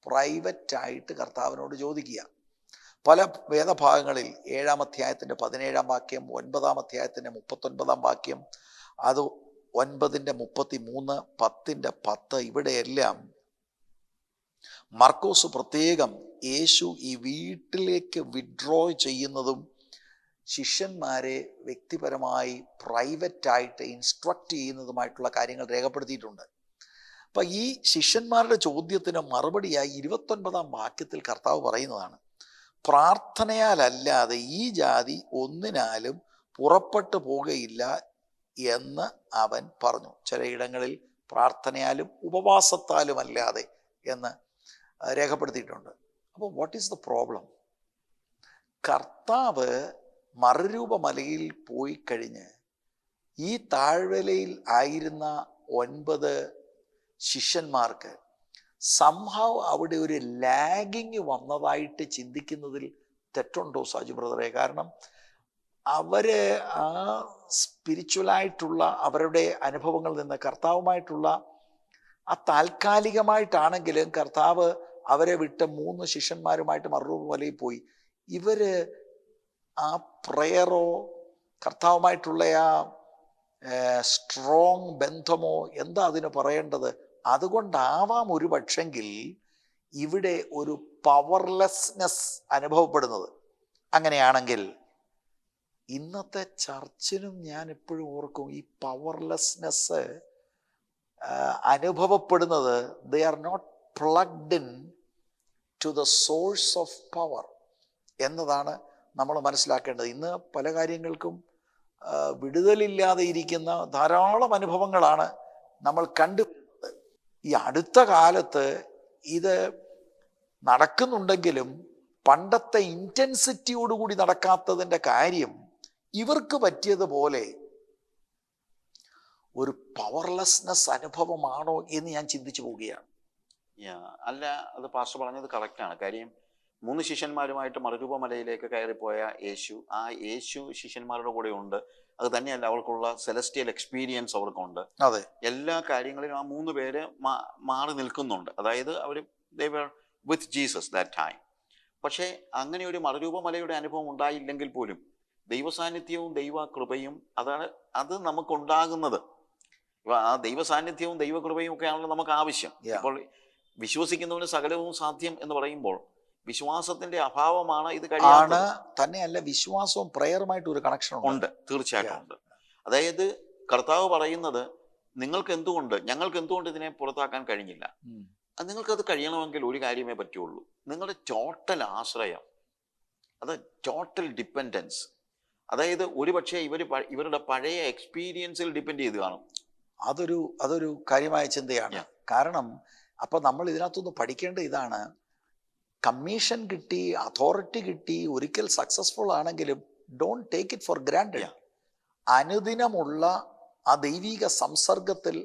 പ്രൈവറ്റായിട്ട് കർത്താവിനോട് ചോദിക്കുക. പല വേദഭാഗങ്ങളിൽ 7-ാം അധ്യായത്തിൻ്റെ 17-ാം വാക്യം, 9-ാം അധ്യായത്തിൻ്റെ 39-ാം വാക്യം, അത് 9-ന്റെ 33, 10-ന്റെ 10, ഇവിടെയെല്ലാം മർക്കോസ് പ്രത്യേകം യേശു ഈ വീട്ടിലേക്ക് വിഡ്രോ ചെയ്യുന്നതും ശിഷ്യന്മാരെ വ്യക്തിപരമായി പ്രൈവറ്റായിട്ട് ഇൻസ്ട്രക്റ്റ് ചെയ്യുന്നതുമായിട്ടുള്ള കാര്യങ്ങൾ രേഖപ്പെടുത്തിയിട്ടുണ്ട്. അപ്പം ഈ ശിഷ്യന്മാരുടെ ചോദ്യത്തിന് മറുപടിയായി 29-ാം വാക്യത്തിൽ കർത്താവ് പറയുന്നതാണ്, പ്രാർത്ഥനയാലല്ലാതെ ഈ ജാതി ഒന്നിനാലും പുറപ്പെട്ടു പോകുകയില്ല എന്ന് അവൻ പറഞ്ഞു. ചിലയിടങ്ങളിൽ പ്രാർത്ഥനയാലും ഉപവാസത്താലും അല്ലാതെ എന്ന് രേഖപ്പെടുത്തിയിട്ടുണ്ട്. അപ്പോൾ വാട്ട് ഈസ് ദ പ്രോബ്ലം? കർത്താവ് മറുരൂപമലയിൽ പോയി കഴിഞ്ഞ് ഈ താഴ്വരയിൽ ആയിരുന്ന 9 ശിഷ്യന്മാർക്ക് സംഭവം അവിടെ ഒരു ലാഗിങ് വന്നതായിട്ട് ചിന്തിക്കുന്നതിൽ തെറ്റുണ്ടോ സാജു ബ്രദറെ? കാരണം അവര് ആ സ്പിരിച്വലായിട്ടുള്ള അവരുടെ അനുഭവങ്ങളിൽ നിന്ന് കർത്താവുമായിട്ടുള്ള ആ താൽക്കാലികമായിട്ടാണെങ്കിലും കർത്താവ് അവരെ വിട്ട 3 ശിഷ്യന്മാരുമായിട്ട് മറുരൂപമലയിൽ പോയി. ഇവര് ആ പ്രയറോ കർത്താവുമായിട്ടുള്ള ആ സ്ട്രോങ് ബന്ധമോ എന്താ അതിന് പറയേണ്ടത്? അതുകൊണ്ടാവാം ഒരു പക്ഷെങ്കിൽ ഇവിടെ ഒരു പവർലെസ്നെസ് അനുഭവപ്പെടുന്നത്. അങ്ങനെയാണെങ്കിൽ ഇന്നത്തെ ചർച്ചിനും ഞാൻ എപ്പോഴും ഓർക്കും, ഈ പവർലെസ്നെസ് അനുഭവപ്പെടുന്നത് they are not plugged in to the source of power എന്നതാണ് നമ്മൾ മനസ്സിലാക്കേണ്ടത്. ഇന്ന് പല കാര്യങ്ങൾക്കും വിടുതലില്ലാതെ ഇരിക്കുന്ന ധാരാളം അനുഭവങ്ങളാണ് നമ്മൾ കണ്ടുവരുന്നത്. ഈ അടുത്ത കാലത്ത് ഇത് നടക്കുന്നുണ്ടെങ്കിലും പണ്ടത്തെ ഇൻറ്റൻസിറ്റിയോടുകൂടി നടക്കാത്തതിൻ്റെ കാര്യം ഇവർക്ക് പറ്റിയതുപോലെ ഒരു പവർലെസ്നെസ് അനുഭവമാണോ എന്ന് ഞാൻ ചിന്തിച്ചു പോവുകയാണ്. അല്ല, അത് പാസ്റ്റർ പറഞ്ഞത് കറക്റ്റാണ്. കാര്യം 3 ശിഷ്യന്മാരുമായിട്ട് മറുരൂപമലയിലേക്ക് കയറിപ്പോയ യേശു ശിഷ്യന്മാരുടെ കൂടെ ഉണ്ട്. അത് തന്നെയല്ല, അവർക്കുള്ള സെലസ്റ്റിയൽ എക്സ്പീരിയൻസ് അവർക്കുണ്ട്. അതെ, എല്ലാ കാര്യങ്ങളിലും ആ 3 പേര് മാറി നിൽക്കുന്നുണ്ട്. അതായത് അവർ they were with Jesus that time. പക്ഷേ അങ്ങനെ ഒരു മറുരൂപമലയുടെ അനുഭവം ഉണ്ടായില്ലെങ്കിൽ പോലും ദൈവസാന്നിധ്യവും ദൈവകൃപയും അത് നമുക്കുണ്ടാകുന്നത്. ആ ദൈവസാന്നിധ്യവും ദൈവകൃപയും ഒക്കെ ആണല്ലോ നമുക്ക് ആവശ്യം. ഇപ്പോൾ വിശ്വസിക്കുന്നവന് സകലവും സാധ്യം എന്ന് പറയുമ്പോൾ വിശ്വാസത്തിന്റെ അഭാവമാണ് ഇത് കഴിയാണ്. തന്നെയല്ല, വിശ്വാസവും പ്രയറുമായിട്ട് ഒരു കണക്ഷൻ ഉണ്ട്, തീർച്ചയായിട്ടും ഉണ്ട്. അതായത് കർത്താവ് പറയുന്നത്, ഞങ്ങൾക്ക് എന്തുകൊണ്ട് ഇതിനെ പുറത്താക്കാൻ കഴിഞ്ഞില്ല? നിങ്ങൾക്കത് കഴിയണമെങ്കിൽ ഒരു കാര്യമേ പറ്റുള്ളൂ, നിങ്ങളുടെ ടോട്ടൽ ആശ്രയം, അത് ടോട്ടൽ ഡിപ്പെൻഡൻസ്. അതായത് ഒരു പക്ഷേ ഇവരുടെ പഴയ എക്സ്പീരിയൻസിൽ ഡിപ്പെൻഡ് ചെയ്ത് കാണും. അതൊരു കാര്യമായ ചിന്തയാണ്. കാരണം അപ്പൊ നമ്മൾ ഇതിനകത്തൊന്ന് പഠിക്കേണ്ട ഇതാണ്, കമ്മീഷൻ കിട്ടി, അതോറിറ്റി കിട്ടി, ഒരിക്കൽ സക്സസ്ഫുൾ ആണെങ്കിലും don't take it for granted. അനുദിനമുള്ള ആ ദൈവിക സംസർഗത്തിൽ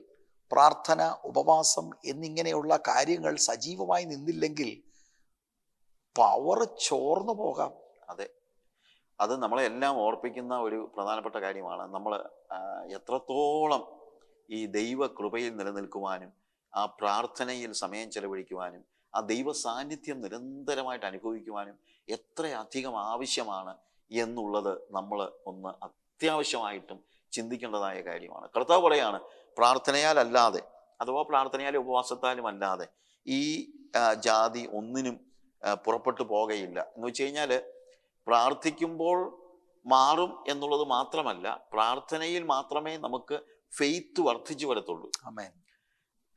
പ്രാർത്ഥന, ഉപവാസം എന്നിങ്ങനെയുള്ള കാര്യങ്ങൾ സജീവമായി നിന്നില്ലെങ്കിൽ പവർ ചോർന്നു പോകാം. അതെ, അത് നമ്മളെ എല്ലാം ഓർപ്പിക്കുന്ന ഒരു പ്രധാനപ്പെട്ട കാര്യമാണ്. നമ്മൾ എത്രത്തോളം ഈ ദൈവ കൃപയിൽ നിലനിൽക്കുവാനും ആ പ്രാർത്ഥനയിൽ സമയം ചെലവഴിക്കുവാനും ആ ദൈവ സാന്നിധ്യം നിരന്തരമായിട്ട് അനുഭവിക്കുവാനും എത്രയധികം ആവശ്യമാണ് എന്നുള്ളത് നമ്മൾ ഒന്ന് അത്യാവശ്യമായിട്ടും ചിന്തിക്കേണ്ടതായ കാര്യമാണ്. കർത്താവ് പറയാണ്, പ്രാർത്ഥനയാൽ അല്ലാതെ അഥവാ പ്രാർത്ഥനയാലും ഉപവാസത്താലും അല്ലാതെ ഈ ജാതി ഒന്നിനും പുറപ്പെട്ടു പോകയില്ല എന്ന് വെച്ച് കഴിഞ്ഞാൽ, പ്രാർത്ഥിക്കുമ്പോൾ മാറും എന്നുള്ളത് മാത്രമല്ല, പ്രാർത്ഥനയിൽ മാത്രമേ നമുക്ക് ഫെയ്ത്ത് വർദ്ധിച്ചു വരത്തുള്ളൂ. ആമേൻ.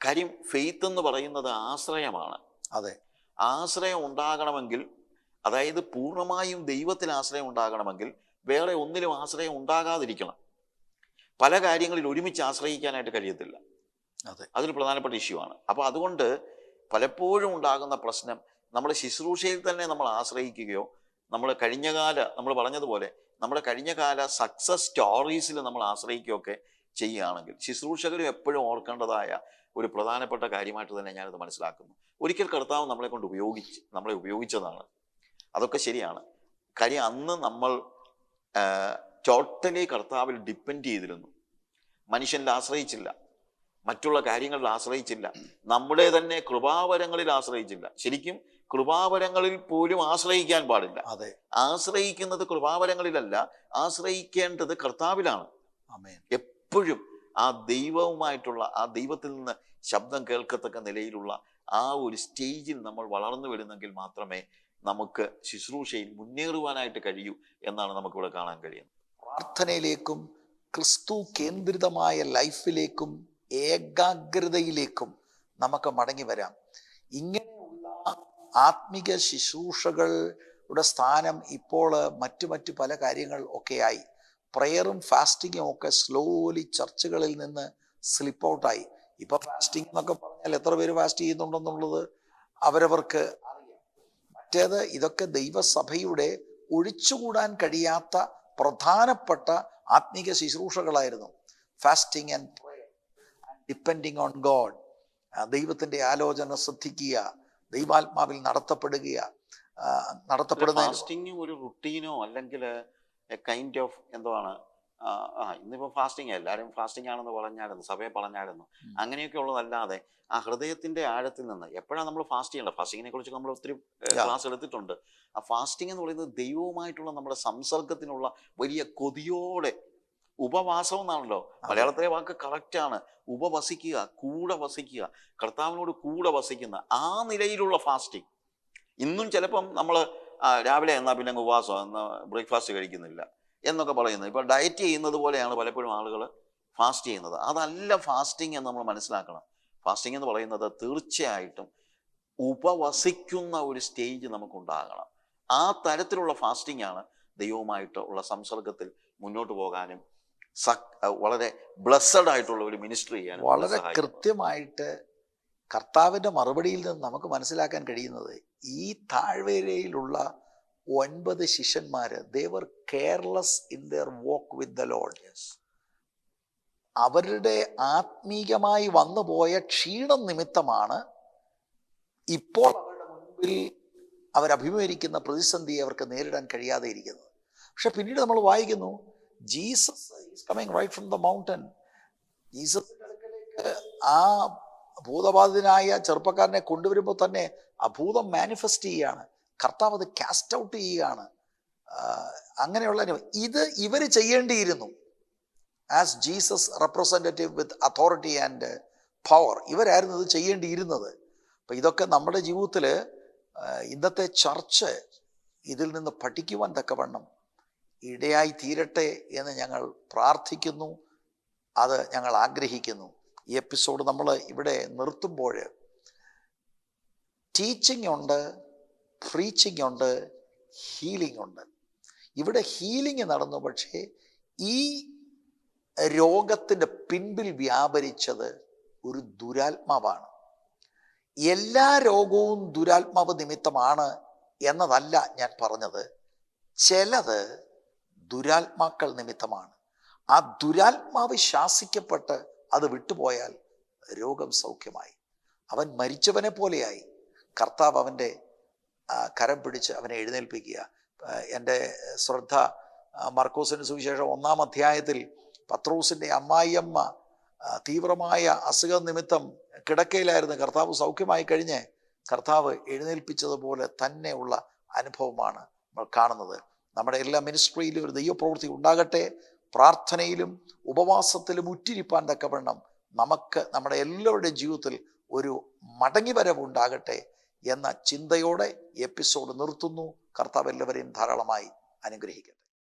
കാര്യം ഫെയ്ത്ത് എന്ന് പറയുന്നത് ആശ്രയമാണ്. അതെ, ആശ്രയം ഉണ്ടാകണമെങ്കിൽ, അതായത് പൂർണ്ണമായും ദൈവത്തിൽ ആശ്രയം ഉണ്ടാകണമെങ്കിൽ വേറെ ഒന്നിലും ആശ്രയം ഉണ്ടാകാതിരിക്കണം. പല കാര്യങ്ങളിൽ ഒരുമിച്ച് ആശ്രയിക്കാനായിട്ട് കഴിയത്തില്ല. അതെ, അതൊരു പ്രധാനപ്പെട്ട ഇഷ്യൂ ആണ്. അപ്പോൾ അതുകൊണ്ട് പലപ്പോഴും ഉണ്ടാകുന്ന പ്രശ്നം, നമ്മുടെ ശുശ്രൂഷയിൽ തന്നെ നമ്മൾ ആശ്രയിക്കുകയോ നമ്മൾ പറഞ്ഞതുപോലെ നമ്മുടെ കഴിഞ്ഞകാല സക്സസ് സ്റ്റോറീസിൽ നമ്മൾ ആശ്രയിക്കുകയൊക്കെ ചെയ്യുകയാണെങ്കിൽ, ശുശ്രൂഷകരും എപ്പോഴും ഓർക്കേണ്ടതായ ഒരു പ്രധാനപ്പെട്ട കാര്യമായിട്ട് തന്നെ ഞാനിത് മനസ്സിലാക്കുന്നു. ഒരിക്കൽ കർത്താവ് നമ്മളെ ഉപയോഗിച്ചതാണ്. അതൊക്കെ ശരിയാണ്. കാര്യം അന്ന് നമ്മൾ ടോട്ടലി കർത്താവിൽ ഡിപ്പെൻഡ് ചെയ്തിരുന്നു. മനുഷ്യനിൽ ആശ്രയിച്ചില്ല, മറ്റുള്ള കാര്യങ്ങളിൽ ആശ്രയിച്ചില്ല, നമ്മുടെ തന്നെ കൃപാവരങ്ങളിൽ ആശ്രയിച്ചില്ല. ശരിക്കും കൃപാവരങ്ങളിൽ പോലും ആശ്രയിക്കാൻ പാടില്ല. അതെ, ആശ്രയിക്കുന്നത് കൃപാവരങ്ങളിലല്ല, ആശ്രയിക്കേണ്ടത് കർത്താവിലാണ്. ആമേൻ. എപ്പോഴും ആ ദൈവവുമായിട്ടുള്ള, ആ ദൈവത്തിൽ നിന്ന് ശബ്ദം കേൾക്കത്തക്ക നിലയിലുള്ള ആ ഒരു സ്റ്റേജിൽ നമ്മൾ വളർന്നു വരുന്നെങ്കിൽ മാത്രമേ നമുക്ക് ശുശ്രൂഷയിൽ മുന്നേറുവാനായിട്ട് കഴിയൂ എന്നാണ് നമുക്കിവിടെ കാണാൻ കഴിയുന്നത്. പ്രാർത്ഥനയിലേക്കും ക്രിസ്തു കേന്ദ്രിതമായ ലൈഫിലേക്കും ഏകാഗ്രതയിലേക്കും നമുക്ക് മടങ്ങി വരാം. ഇങ്ങനെയുള്ള ആത്മിക ശുശ്രൂഷകളുടെ സ്ഥാനം ഇപ്പോൾ മറ്റു പല കാര്യങ്ങൾ ഒക്കെയായി. പ്രയറും ഫാസ്റ്റിങ്ങും ഒക്കെ സ്ലോലി ചർച്ചുകളിൽ നിന്ന് സ്ലിപ്പ് ഔട്ടായി. ഇപ്പൊ ഫാസ്റ്റിംഗ് എന്നൊക്കെ പറഞ്ഞാൽ എത്ര പേര് ഫാസ്റ്റ് ചെയ്യുന്നുണ്ടെന്നുള്ളത് അവരവർക്ക് അറിയാം. മറ്റേത് ഇതൊക്കെ ദൈവസഭയുടെ ഒഴിച്ചുകൂടാൻ കഴിയാത്ത പ്രധാനപ്പെട്ട ആത്മീക ശുശ്രൂഷകളായിരുന്നു. Fasting and prayer, depending on God, ദൈവത്തിന്റെ ആലോചന ശ്രദ്ധിക്കുക, ദൈവാത്മാവിൽ നടത്തപ്പെടുന്ന ഫാസ്റ്റിംഗ് ഒരു റുട്ടീനോ അല്ലെങ്കിൽ കൈൻഡ് ഓഫ് എന്താണ് ഇന്നിപ്പോ ഫാസ്റ്റിംഗ് എല്ലാവരും ഫാസ്റ്റിംഗ് ആണെന്ന് പറഞ്ഞായിരുന്നു, സഭയെ പറഞ്ഞായിരുന്നു, അങ്ങനെയൊക്കെ ഉള്ളതല്ലാതെ ആ ഹൃദയത്തിന്റെ ആഴത്തിൽ നിന്ന് എപ്പോഴാണ് നമ്മൾ ഫാസ്റ്റ് ചെയ്യേണ്ടത്? ഫാസ്റ്റിങ്ങിനെ കുറിച്ച് നമ്മൾ ഒത്തിരി ക്ലാസ് എടുത്തിട്ടുണ്ട്. ആ ഫാസ്റ്റിംഗ് എന്ന് പറയുന്നത് ദൈവവുമായിട്ടുള്ള നമ്മുടെ സംസർഗത്തിനുള്ള വലിയ കൊതിയോടെ, ഉപവാസം എന്നാണല്ലോ മലയാളത്തിലെ വാക്ക് കറക്റ്റാണ്. ഉപവസിക്കുക, കൂടെ വസിക്കുക, കർത്താവിനോട് കൂടെ വസിക്കുന്ന ആ നിലയിലുള്ള ഫാസ്റ്റിംഗ്. ഇന്നും ചിലപ്പം നമ്മൾ രാവിലെ എന്നാൽ പിന്നെ ഉപവാസം, എന്നാൽ ബ്രേക്ക്ഫാസ്റ്റ് കഴിക്കുന്നില്ല എന്നൊക്കെ പറയുന്നത്. ഇപ്പൊ ഡയറ്റ് ചെയ്യുന്നത് പോലെയാണ് പലപ്പോഴും ആളുകൾ ഫാസ്റ്റ് ചെയ്യുന്നത്. അതല്ല ഫാസ്റ്റിംഗ് എന്ന് നമ്മൾ മനസ്സിലാക്കണം. ഫാസ്റ്റിംഗ് എന്ന് പറയുന്നത് തീർച്ചയായിട്ടും ഉപവസിക്കുന്ന ഒരു സ്റ്റേജ് നമുക്കുണ്ടാകണം. ആ തരത്തിലുള്ള ഫാസ്റ്റിംഗ് ആണ് ദൈവവുമായിട്ടുള്ള സംസർഗത്തിൽ മുന്നോട്ട് പോകാനും വളരെ ബ്ലെസ്സഡ് ആയിട്ടുള്ള ഒരു മിനിസ്ട്രി ചെയ്യാനും വളരെ കൃത്യമായിട്ട് കർത്താവിന്റെ മറുപടിയിൽ നിന്ന് നമുക്ക് മനസ്സിലാക്കാൻ കഴിയുന്നത്, ഈ താഴ്വരയിലുള്ള 9 ശിഷ്യന്മാര് they were careless in their walk with the Lord. അവരുടെ ആത്മീകമായി വന്നുപോയ ക്ഷീണം നിമിത്തമാണ് ഇപ്പോൾ അവരുടെ മുൻപിൽ അവരഭിമുഖീകരിക്കുന്ന പ്രതിസന്ധിയെ അവർക്ക് നേരിടാൻ കഴിയാതെ ഇരിക്കുന്നത്. പക്ഷെ പിന്നീട് നമ്മൾ വായിക്കുന്നു, Jesus is coming right from the mountain. ജീസസിന്റെ അടുക്കലേക്ക് ആ ഭൂതബാധിതനായ ചെറുപ്പക്കാരനെ കൊണ്ടുവരുമ്പോൾ തന്നെ ആ ഭൂതം മാനിഫെസ്റ്റ് ചെയ്യുകയാണ്, കർത്താവ് അത് കാസ്റ്റ് ഔട്ട് ചെയ്യുകയാണ്. അങ്ങനെയുള്ള ഇത് ഇവർ ചെയ്യേണ്ടിയിരുന്നു. As Jesus representative with authority and power, ഇവരായിരുന്നു ഇത് ചെയ്യേണ്ടിയിരുന്നത്. അപ്പം ഇതൊക്കെ നമ്മുടെ ജീവിതത്തിൽ ഇന്നത്തെ ചർച്ച് ഇതിൽ നിന്ന് പഠിക്കുവാൻ തക്കവണ്ണം ഇടയായി തീരട്ടെ എന്ന് ഞങ്ങൾ പ്രാർത്ഥിക്കുന്നു. അത് ഞങ്ങൾ ആഗ്രഹിക്കുന്നു. ഈ എപ്പിസോഡ് നമ്മൾ ഇവിടെ നിർത്തുമ്പോൾ ടീച്ചിങ് ഉണ്ട്, പ്രീച്ചിങ് ഉണ്ട്, ഹീലിംഗ് ഉണ്ട്. ഇവിടെ ഹീലിംഗ് നടന്നു. പക്ഷേ ഈ രോഗത്തിൻ്റെ പിൻപിൽ വ്യാപരിച്ചത് ഒരു ദുരാത്മാവാണ്. എല്ലാ രോഗവും ദുരാത്മാവ് നിമിത്തമാണ് എന്നതല്ല ഞാൻ പറഞ്ഞത്. ചിലത് ദുരാത്മാക്കൾ നിമിത്തമാണ്. ആ ദുരാത്മാവ് ശാസിക്കപ്പെട്ട് അത് വിട്ടുപോയാൽ രോഗം സൗഖ്യമായി. അവൻ മരിച്ചവനെ പോലെയായി. കർത്താവ് അവൻ്റെ കരം പിടിച്ച് അവനെ എഴുന്നേൽപ്പിക്കുക. എൻ്റെ ശ്രദ്ധ മർക്കോസിൻ്റെ സുവിശേഷം 1-ാം അധ്യായത്തിൽ പത്രോസിൻ്റെ അമ്മായിയമ്മ തീവ്രമായ അസുഖ നിമിത്തം കിടക്കയിലായിരുന്നു. കർത്താവ് സൗഖ്യമായി കഴിഞ്ഞ് കർത്താവ് എഴുന്നേൽപ്പിച്ചതുപോലെ തന്നെയുള്ള അനുഭവമാണ് നമ്മൾ കാണുന്നത്. നമ്മുടെ എല്ലാ മിനിസ്ട്രിയിലും ഒരു ദൈവപ്രവൃത്തി ഉണ്ടാകട്ടെ. പ്രാർത്ഥനയിലും ഉപവാസത്തിലും ഉറ്റിരിപ്പാൻ തക്കവണ്ണം നമുക്ക് നമ്മുടെ എല്ലാവരുടെയും ജീവിതത്തിൽ ഒരു മടങ്ങിവരവുണ്ടാകട്ടെ എന്ന ചിന്തയോടെ എപ്പിസോഡ് നിർത്തുന്നു. കർത്താവ് എല്ലാവരെയും ധാരാളമായി അനുഗ്രഹിക്കട്ടെ.